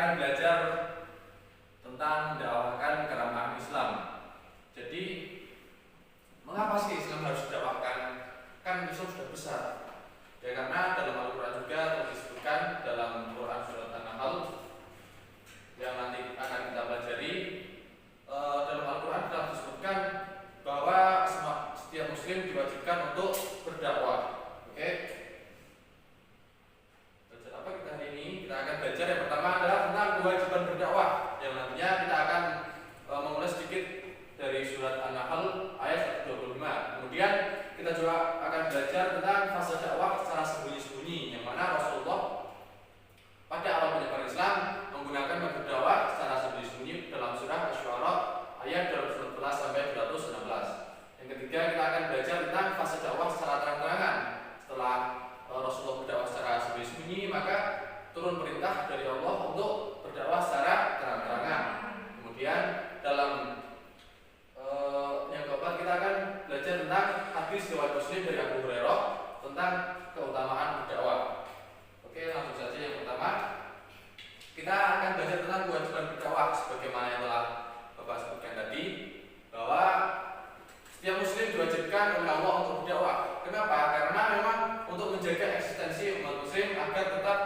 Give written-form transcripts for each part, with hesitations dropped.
akan belajar tentang mendakwahkan keramahan Islam. Jadi mengapa sih Islam harus didakwahkan? Kan Islam sudah besar. Ya karena dalam Al-Quran juga disebutkan dalam Quran surat An-Nahl yang nanti akan kita pelajari, dalam Al-Quran telah disebutkan bahwa setiap muslim diwajibkan untuk berdakwah. Oke? Belajar apa kita hari ini? Kita akan belajar yang pertama adalah tentang kewajiban berdakwah, yang nantinya kita akan mengulas sedikit dari surat An-Nahl ayat 25. Kemudian kita juga akan belajar tentang fase dakwah secara sembunyi-sembunyi, yang mana Rasulullah pada awal penyebaran Islam menggunakan metode dakwah secara sembunyi-sembunyi dalam surah Asy-Syu'ara ayat 211 sampai 216. Yang ketiga, kita akan belajar tentang fase dakwah secara terang-terangan. Setelah Rasulullah berdakwah secara sembunyi-sembunyi, maka turun perintah dari Allah untuk berdakwah secara terang-terangan. Kemudian dalam yang keempat, kita akan belajar tentang hadis riwayat Muslim dari Abu Hurairah tentang keutamaan berdakwah. Oke, langsung saja yang pertama. Kita akan belajar tentang kewajiban berdakwah sebagaimana yang telah Bapak sebutkan tadi, bahwa setiap muslim diwajibkan oleh Allah untuk berdakwah. Kenapa? Karena memang untuk menjaga eksistensi umat muslim agar tetap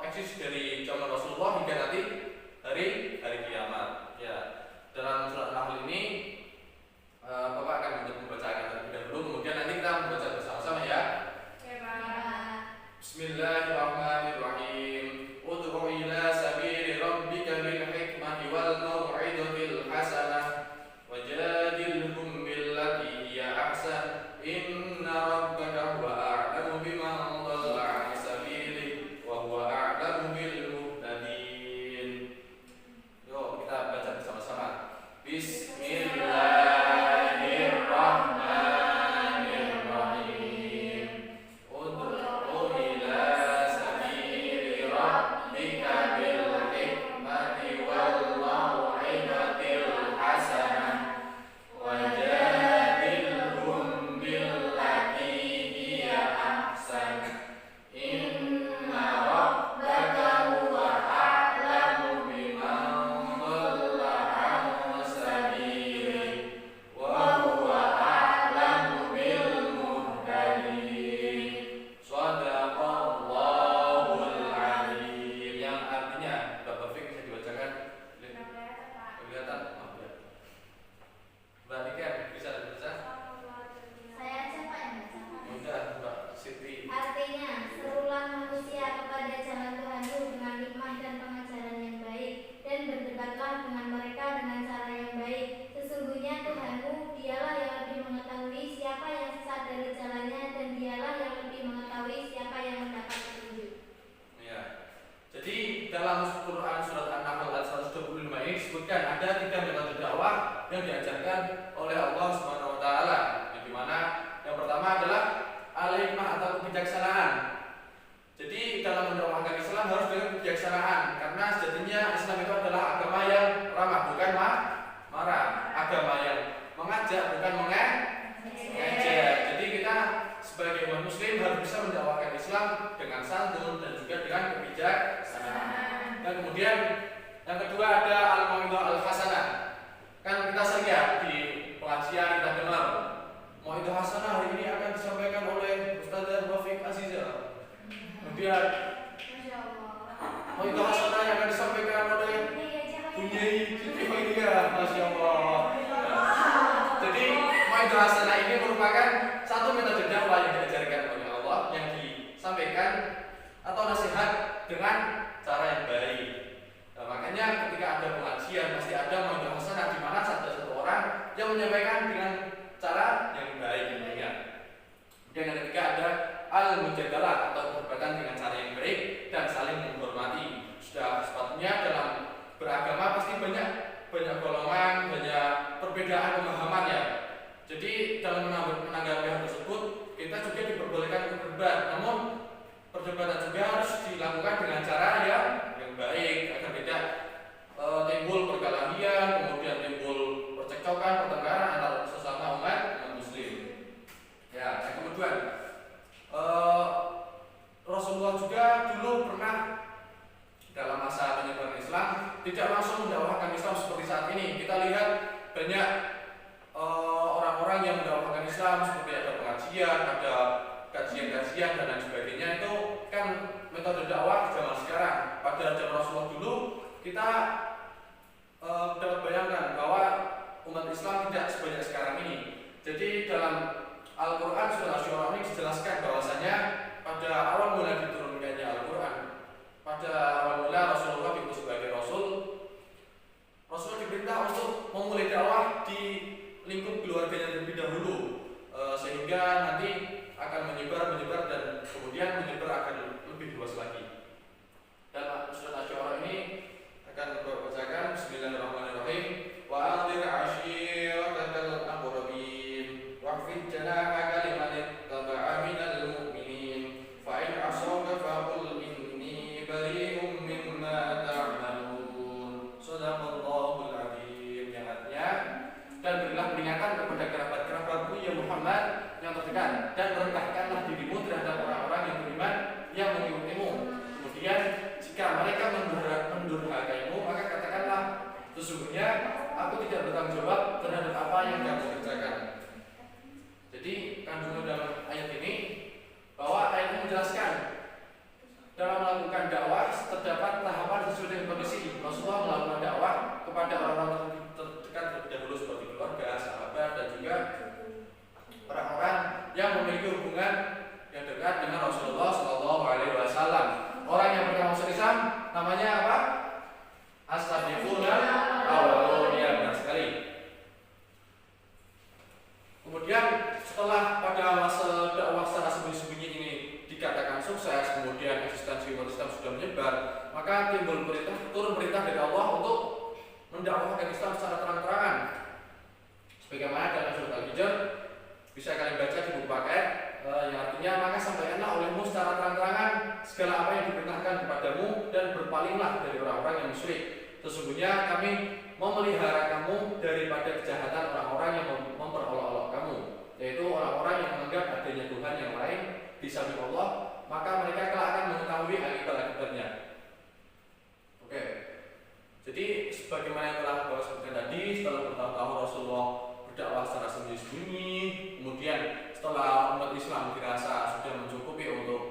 eksis dari zaman Rasulullah hingga nanti hari kiamat. Ya, dalam surat An-Nahl ini Bapak akan membacakan terlebih dahulu, kemudian nanti kita membaca bersama-sama ya. Bismillahirrahmanirrahim. Ud'u ila sabili rabbika bil hikmati wal mau'izatil hasanah wajadilhum billati hiya ahsan inna rabbaka huwa a'lamu biman dhalla 'an sabilihi wa huwa a'lamu bil muhtadin. Yuk kita baca bersama-sama. Bismillahirrahmanirrahim. Ud'u ila sabili rabbika bil hikmati wal mau'izatil hasanah wajadilhum billati hiya ahsan inna rabbaka huwa a'lamu biman dhalla 'an sabilihi wa huwa a'lamu bil muhtadin. Shadaqallahul 'azim. Yang artinya, Bapak Fik bisa dibacakan? Kelihatan? Oh, ya. Mbak Niken bisa dibaca? Saya aja Pak yang baca. Udah, Mbak Siti. Artinya, serulah manusia kepada jalan Tuhanmu dengan hikmah dan pengajaran yang baik, dan berdebatlah dengan mereka dengan cara yang baik. Sesungguhnya Tuhanmu, dialah yang lebih mengetahui siapa yang sesat dari jalannya, dan dialah yang lebih mengetahui siapa yang mendapat petunjuk. Ya. Jadi dalam Quran surat An-Nahl ayat 125 ini disebutkan ada 3 metode dakwah yang diajarkan oleh Allah Subhanahu wa taala. Yang dimana yang pertama adalah al-hikmah atau kebijaksanaan. Jadi dalam mendakwahkan Islam harus dengan kebijaksanaan, karena sejatinya Islam itu adalah agama yang ramah, bukan marah. Agama yang mengajak, bukan mengejek. Jadi kita sebagai umat muslim harus bisa mendakwahkan Islam dengan santun dan juga dengan kebijaksanaan. Dan kemudian yang kedua ada al-mau'izah al-hasanah. Kan kita sering ya di pengajian kita dengar mau'izah hasanah hari ini akan disampaikan oleh Ustazah Rafiq Azizah. Kemudian Masya Allah. mau'izah hasanah yang akan disampaikan oleh Bunyai Siti Khairia. Masya Allah. Jadi mau'izah hasanah ini merupakan satu metode dakwah yang diajarkan oleh Allah, yang disampaikan atau nasihat dengan cara yang baik. Nah, makanya ketika ada pengajian pasti ada mau'izah hasanah, di mana ada satu orang yang menyampaikan dengan cara yang baik tentunya. Kemudian yang ketiga ada al-mujadalah atau perdebatan dengan cara yang baik dan saling menghormati. Sudah sepatutnya dalam beragama pasti banyak golongan, banyak perbedaan pemahaman ya. Jadi dalam menanggapi hal tersebut kita juga diperbolehkan untuk berdebat, namun perdebatan juga harus dilakukan dengan cara yang baik agar tidak timbul perkelahian, kemudian timbul percekcokan, pertengkaran antara sesama umat ini kita lihat banyak orang-orang yang mendakwakan Islam, seperti ada pengajian, ada kajian-kajian dan lain sebagainya. Itu kan metode dakwah zaman sekarang. Pada zaman Rasulullah dulu kita dapat bayangkan bahwa umat Islam tidak sebanyak sekarang ini. Jadi dalam Al-Quran surah Asy-Syu'ara ini dijelaskan bahwasanya pada awal mula diturunkannya Al-Quran, pada awal mula Rasulullah diutus sebagai Rasulullah diperintah untuk memulai dakwah di lingkup keluarganya terlebih dahulu, sehingga nanti akan menyebar dan kemudian menyebar akan lebih luas lagi. Dan surat Asy-Syu'ara ini akan membacakan Bismillahirrahmanirrahim. Wa anzir 'ashiratakal aqrabin wahfid janahaka liman ittaba'a minal mu'minin fa in 'asawka faqul inni bari'um mimma ta'malun. Shadaqallahul 'azim. Yang artinya, dan berilah peringatan kepada kerabat-kerabatmu ya Muhammad yang terdekat, dan merendahkanlah dirimu terhadap orang-orang yang beriman yang mengikutimu. Kemudian jika mereka mendurhakaimu, maka katakanlah, sesungguhnya aku tidak bertanggung jawab terhadap apa yang kamu kerjakan. Jadi kandungan dalam ayat ini bahwa ayat ini menjelaskan dalam melakukan dakwah terdapat tahapan sesuai dengan kondisi. Rasulullah melakukan dakwah kepada orang-orang terdekat terlebih dahulu seperti keluarga, sahabat, dan juga orang-orang yang memiliki hubungan yang dekat dengan Rasulullah Shallallahu Alaihi Wasallam. Orang yang pertama masuk Islam namanya apa? As-Sabiqunal Awwalun. Ya, benar sekali. Kemudian setelah pada masa dakwah secara sembunyi-sembunyi ini dikatakan sukses, kemudian eksistensi umat Islam sudah menyebar, maka turun perintah dari Allah untuk mendakwahkan Islam secara terang-terangan. Sebagaimana dalam surat Al-Hijr bisa kalian baca di buku paket, yang artinya maka sampaikanlah olehmu secara terang-terangan segala apa yang diperintahkan kepadamu dan berpalinglah dari orang-orang yang musyrik. Sesungguhnya kami memelihara kamu daripada kejahatan orang-orang yang memperolok-olok kamu, yaitu orang-orang yang menganggap adanya Tuhan yang lain di samping Allah, maka mereka kelak akan mengetahui akibat-akibatnya. Oke. Jadi sebagaimana yang telah Bapak sebutkan tadi, setelah bertahun-tahun Rasulullah berdakwah secara sembunyi-sembunyi, kemudian setelah umat Islam dirasa sudah mencukupi untuk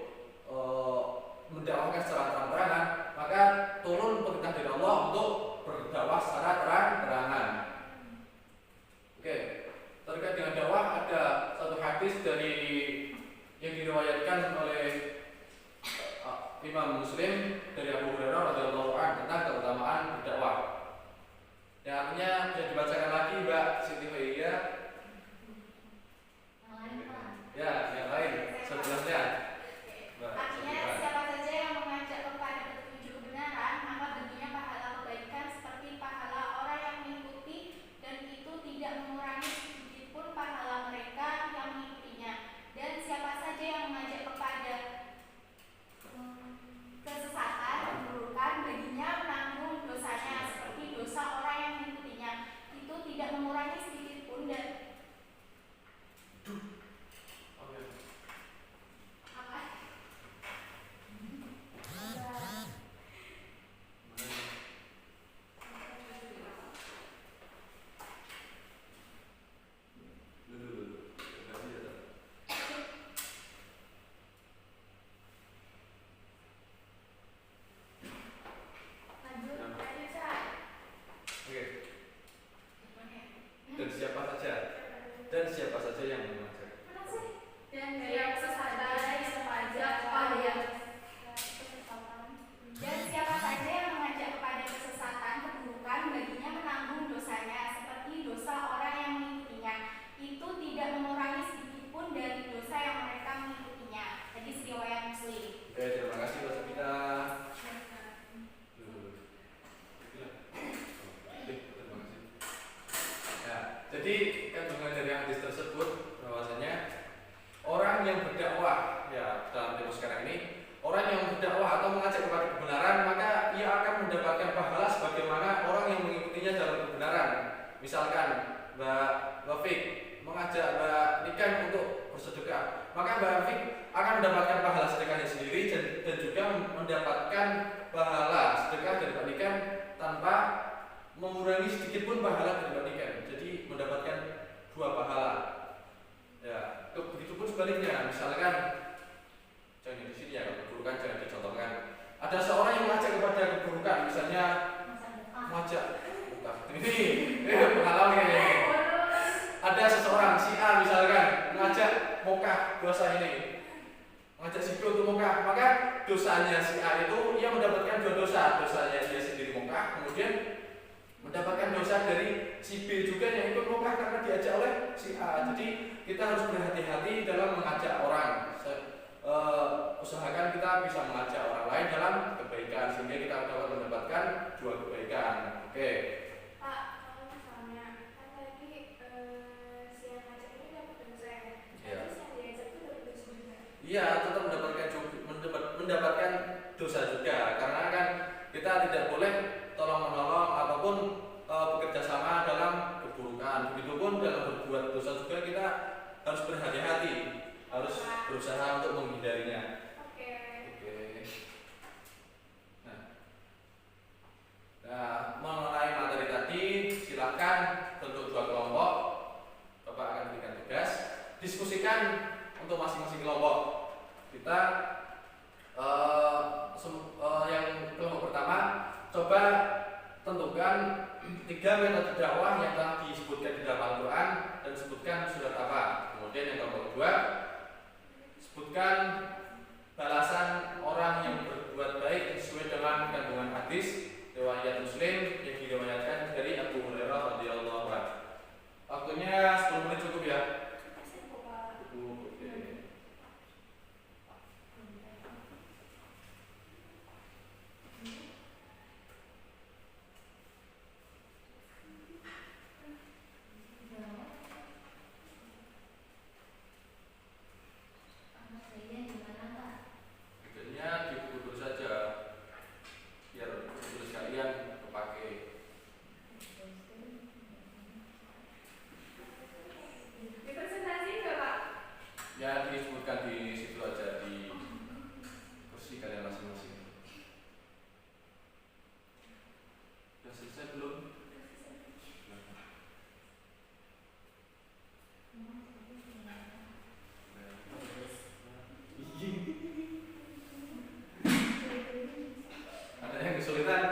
mendakwahkan secara terang-terangan, maka turun perintah dari Allah untuk berdakwah secara terang-terangan. Oke, terkait dengan dakwah ada satu hadis yang diriwayatkan oleh Imam Muslim dari Abu Hurairah radhiyallahu anhu tentang keutamaan berdakwah. Yang artinya bisa dibacakan lagi Mbak Siti Faiyah. Ya, yang lain sebelumnya. Artinya siapa saja yang mengajak kepada petunjuk kebenaran, maka tentunya pahala kebaikan seperti pahala orang yang mengikuti, dan itu tidak mengurangi sedikit pun pahala mereka yang mengikutinya. Dan siapa saja yang mengajak kepada kesesatan, keburukan, baginya menanggung dosanya seperti dosa orang yang mengikutinya. Itu tidak mengurangi sedikit pun dan dan siapa saja yang mengajak. dan siapa saja yang mengajak kepada kesesatan, keburukan, baginya menanggung dosanya seperti dosa orang yang mengikutinya. Itu tidak mengurangi sedikit pun dari dosa yang mereka mengikutinya. Jadi riwayat Muslim. Oke, terima kasih Pak Sabita. Jadi kandungan dari hadis tersebut bahwasanya orang yang berdakwah ya dalam tempo sekarang ini, orang yang berdakwah atau mengajak kepada kebenaran, maka ia akan mendapatkan pahala sebagaimana orang yang mengikutinya dalam kebenaran. Misalkan Mbak Wafik mengajak Mbak Niken untuk bersedekah, maka Mbak Wafik akan mendapatkan pahala sedekahnya sendiri dan juga mendapatkan pahala sedekah dari Mbak Niken tanpa mengurangi mengurangi sedikit pun pahala dibandingkan. Jadi mendapatkan 2 pahala. Ya, begitupun sebaliknya. Misalkan jangan di sini ya, keburukan jangan dicontohkan. Ada seorang yang mengajak kepada keburukan, misalnya mengajak ini pengalaman ini. Ada seseorang si A misalkan mengajak mokah dosa ini, mengajak si B untuk mokah, maka dosanya si A itu ia mendapatkan 2 dosa, dosanya dia sendiri mokah, kemudian mendapatkan dosa dari si B juga yang ikut mokah karena diajak oleh si A. Jadi kita harus berhati-hati dalam mengajak orang. Usahakan kita bisa mengajak orang lain dalam kebaikan sehingga kita dapat mendapatkan 2 kebaikan. Oke. Pak, kalau misalnya kan tadi si yang ngajak ini dapat dosa ya, terus yang diajak itu dapat dosa juga. Iya, tetap mendapatkan dosa juga karena kan kita tidak boleh tolong menolong ataupun bekerja sama dalam keburukan. Begitupun dalam berbuat dosa juga kita harus berhati-hati, harus berusaha untuk menghindarinya. Oke. Nah, mengenai materi tadi, silakan bentuk 2 kelompok. Bapak akan berikan tugas, diskusikan untuk masing-masing kelompok. Kita yang kelompok pertama, coba tentukan 3 metode dakwah yang telah disebutkan di dalam Al-Quran dan sebutkan surat apa. Kemudian yang kelompok kedua, sebutkan balasan orang yang berbuat baik sesuai dengan kandungan hadis riwayat Muslim yang diriwayatkan dari Abu Hurairah radhiyallahu anhu. Waktunya 10 menit cukup ya? Cukup. Oke. Bedanya di buku tulis saja biar buku tulis kalian kepake. Dipresentasi enggak, Pak? Ya disebutkan di situ aja di kursi kalian masing-masing. Sudah selesai belum? Ada yang kesulitan?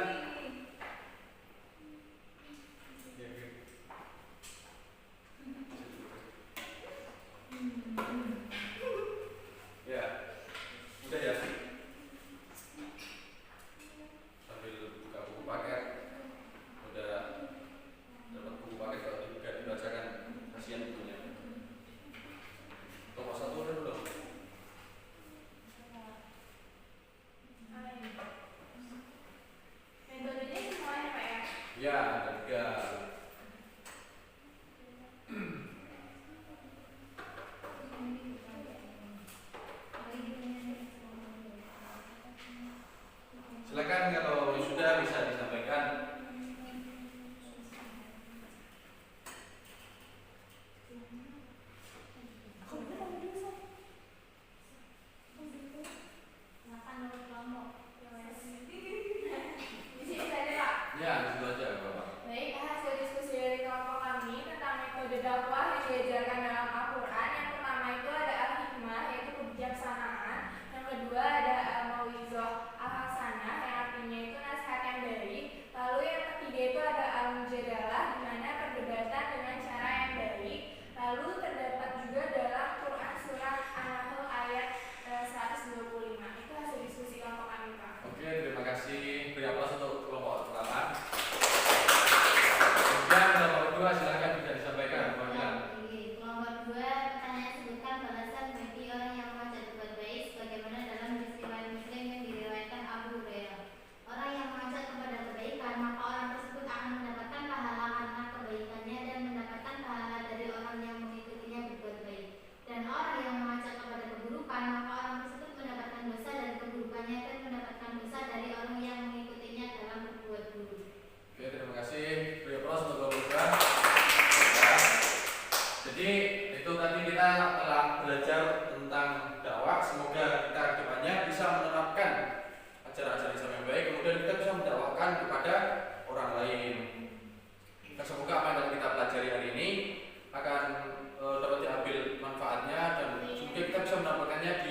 mendapatkannya